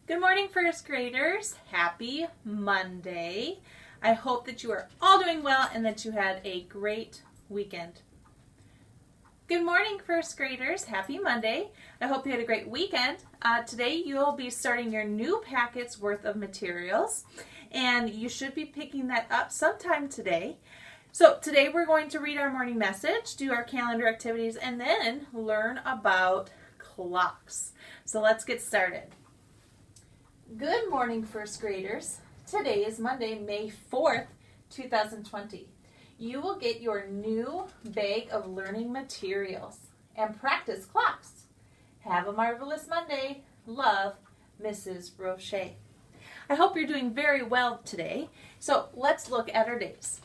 Good morning, first graders. Happy Monday. I hope that you are all doing well and that you had a great weekend. Good morning, first graders. Happy Monday. I hope you had a great weekend. Today you'll be starting your new packet's worth of materials, and you should be picking that up sometime today. So today we're going to read our morning message, do our calendar activities, and then learn about clocks. So let's get started. Good morning, first graders. Today is Monday, May 4th, 2020. You will get your new bag of learning materials and practice clocks. Have a marvelous Monday. Love, Mrs. Rochat. I hope you're doing very well today. So let's look at our days.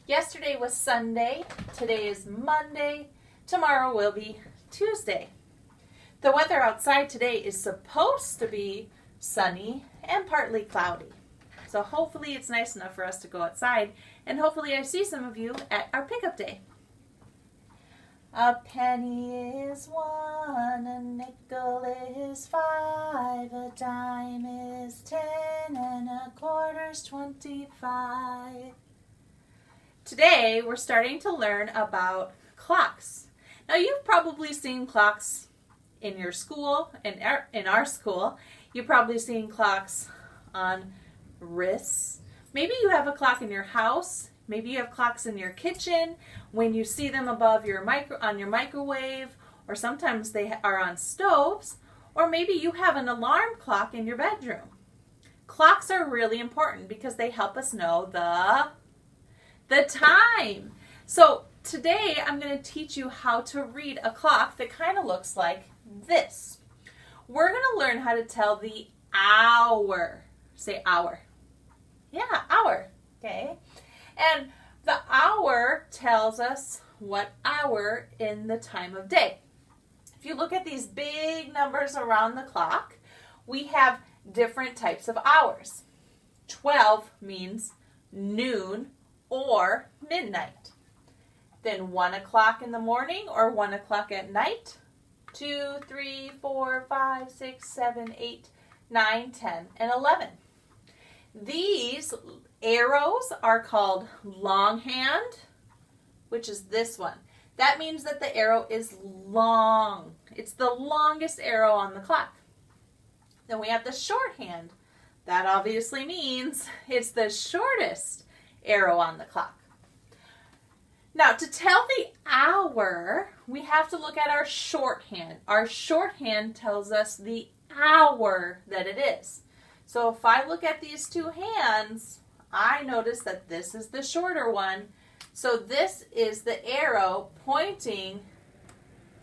Yesterday was Sunday. Today is Monday. Tomorrow will be Tuesday. The weather outside today is supposed to be sunny and partly cloudy. So hopefully it's nice enough for us to go outside, and hopefully I see some of you at our pickup day. A penny is one, a nickel is 5, a dime is 10, and a quarter's 25. Today we're starting to learn about clocks. Now you've probably seen clocks in your school, in our school. You've probably seen clocks on wrists. Maybe you have a clock in your house. Maybe you have clocks in your kitchen when you see them above your on your microwave, or sometimes they are on stoves, or maybe you have an alarm clock in your bedroom. Clocks are really important because they help us know the time. So today I'm going to teach you how to read a clock that kind of looks like this. We're going to learn how to tell the hour. Say hour. Yeah, hour. Okay. And the hour tells us what hour in the time of day. If you look at these big numbers around the clock, we have different types of hours. 12 means noon or midnight. Then 1 o'clock in the morning or 1 o'clock at night. 2, 3, 4, 5, 6, 7, 8, 9, 10, and 11. These arrows are called longhand, which is this one. That means that the arrow is long. It's the longest arrow on the clock. Then we have the shorthand. That obviously means it's the shortest arrow on the clock. Now, to tell the hour, we have to look at our shorthand. Our shorthand tells us the hour that it is. So if I look at these two hands, I notice that this is the shorter one. So this is the arrow pointing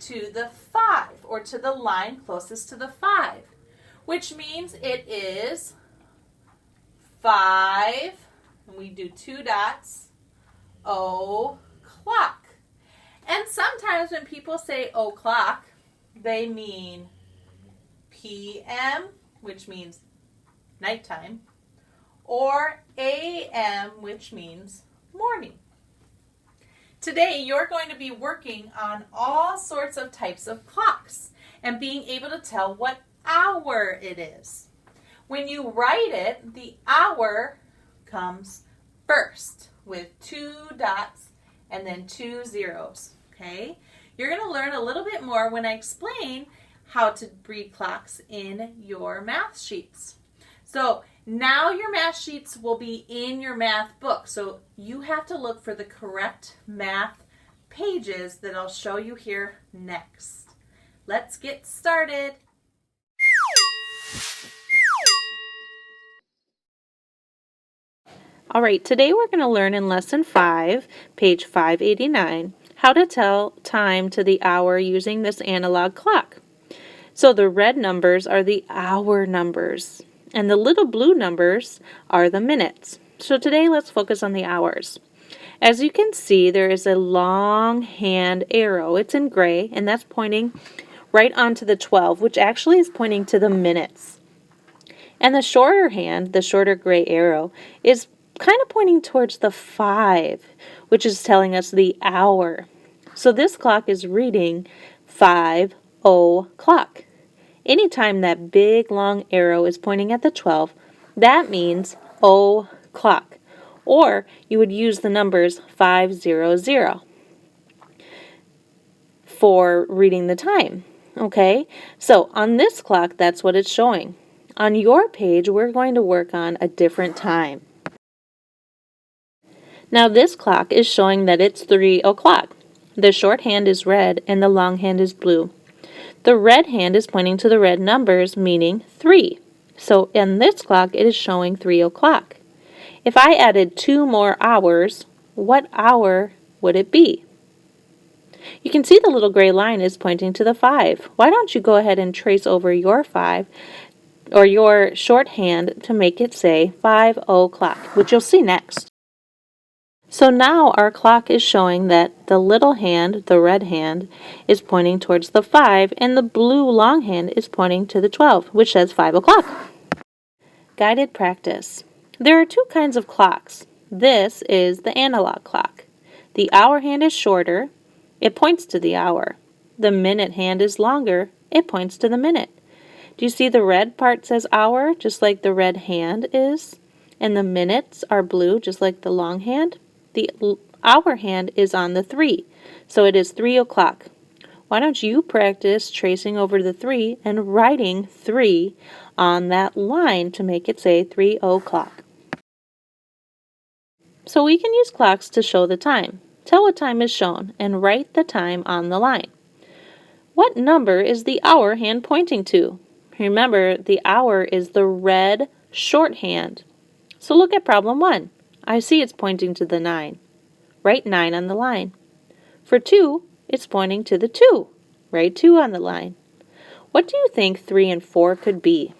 to the 5, or to the line closest to the 5, which means it is 5, and we do 2 dots, o'clock. And sometimes when people say o'clock, they mean PM, which means nighttime, or AM, which means morning. Today, you're going to be working on all sorts of types of clocks and being able to tell what hour it is. When you write it, the hour comes first with 2 dots and then 2 zeros, okay? You're going to learn a little bit more when I explain how to read clocks in your math sheets. So now your math sheets will be in your math book. So you have to look for the correct math pages that I'll show you here next. Let's get started. All right, today we're going to learn in Lesson 5, page 589, how to tell time to the hour using this analog clock. So the red numbers are the hour numbers, and the little blue numbers are the minutes. So today let's focus on the hours. As you can see, there is a long hand arrow. It's in gray, and that's pointing right onto the 12, which actually is pointing to the minutes. And the shorter hand, the shorter gray arrow, is kind of pointing towards the 5, which is telling us the hour. So this clock is reading 5 o'clock. Anytime that big long arrow is pointing at the 12, that means o'clock. Or you would use the numbers 500 for reading the time. Okay, so on this clock, that's what it's showing. On your page, we're going to work on a different time. Now this clock is showing that it's 3 o'clock. The short hand is red and the long hand is blue. The red hand is pointing to the red numbers, meaning 3. So in this clock, it is showing 3 o'clock. If I added 2 more hours, what hour would it be? You can see the little gray line is pointing to the 5. Why don't you go ahead and trace over your 5 or your shorthand to make it say 5 o'clock, which you'll see next. So now our clock is showing that the little hand, the red hand, is pointing towards the 5 and the blue long hand is pointing to the 12, which says 5 o'clock. Guided practice. There are 2 kinds of clocks. This is the analog clock. The hour hand is shorter. It points to the hour. The minute hand is longer. It points to the minute. Do you see the red part says hour, just like the red hand is? And the minutes are blue, just like the long hand? The hour hand is on the 3, so it is 3 o'clock. Why don't you practice tracing over the 3 and writing 3 on that line to make it say 3 o'clock? So we can use clocks to show the time. Tell what time is shown and write the time on the line. What number is the hour hand pointing to? Remember, the hour is the red shorthand. So look at problem 1. I see it's pointing to the 9. Write 9 on the line. For 2, it's pointing to the 2. Write 2 on the line. What do you think 3 and 4 could be?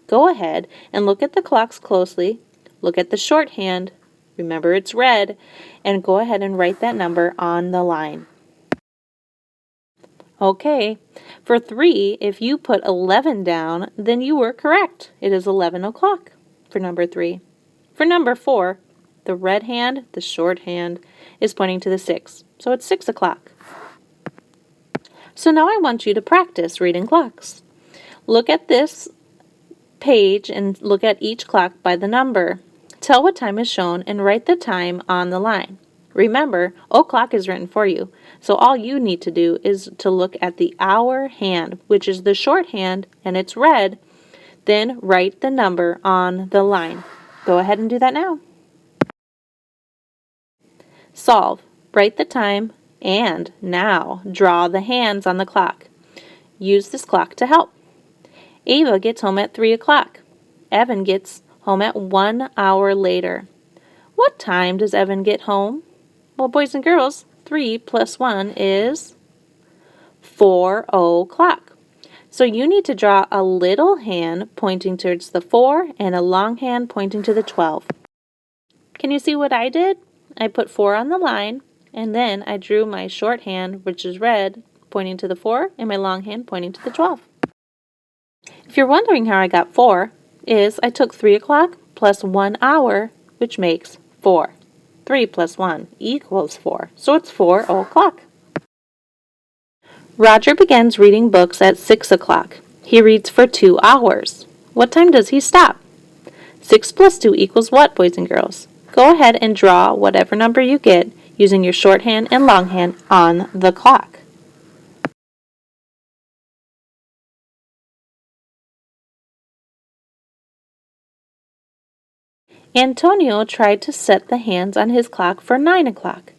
Go ahead and look at the clocks closely. Look at the shorthand. Remember it's red. And go ahead and write that number on the line. Okay, for 3, if you put 11 down, then you were correct. It is 11 o'clock for number 3. For number 4, the red hand, the short hand, is pointing to the 6. So it's 6 o'clock. So now I want you to practice reading clocks. Look at this page and look at each clock by the number. Tell what time is shown and write the time on the line. Remember, o'clock is written for you. So all you need to do is to look at the hour hand, which is the short hand, and it's red. Then write the number on the line. Go ahead and do that now. Solve. Write the time, and now draw the hands on the clock. Use this clock to help. Ava gets home at 3 o'clock. Evan gets home at 1 hour later. What time does Evan get home? Well, boys and girls, 3 plus 1 is 4 o'clock. So you need to draw a little hand pointing towards the 4 and a long hand pointing to the 12. Can you see what I did? I put 4 on the line, and then I drew my short hand, which is red, pointing to the 4, and my long hand pointing to the 12. If you're wondering how I got 4, I took 3 o'clock plus 1 hour, which makes 4. 3 plus 1 equals 4, so it's 4 o'clock. Roger begins reading books at 6 o'clock. He reads for 2 hours. What time does he stop? 6 plus 2 equals what, boys and girls? Go ahead and draw whatever number you get using your shorthand and longhand on the clock. Antonio tried to set the hands on his clock for 9 o'clock.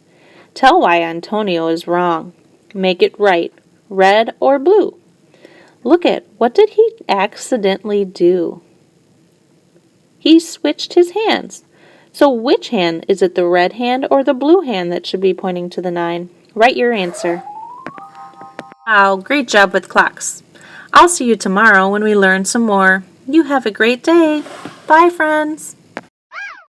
Tell why Antonio is wrong. Make it right, red or blue. Look at, what did he accidentally do? He switched his hands. So which hand, is it the red hand or the blue hand that should be pointing to the 9? Write your answer. Wow, great job with clocks. I'll see you tomorrow when we learn some more. You have a great day. Bye, friends.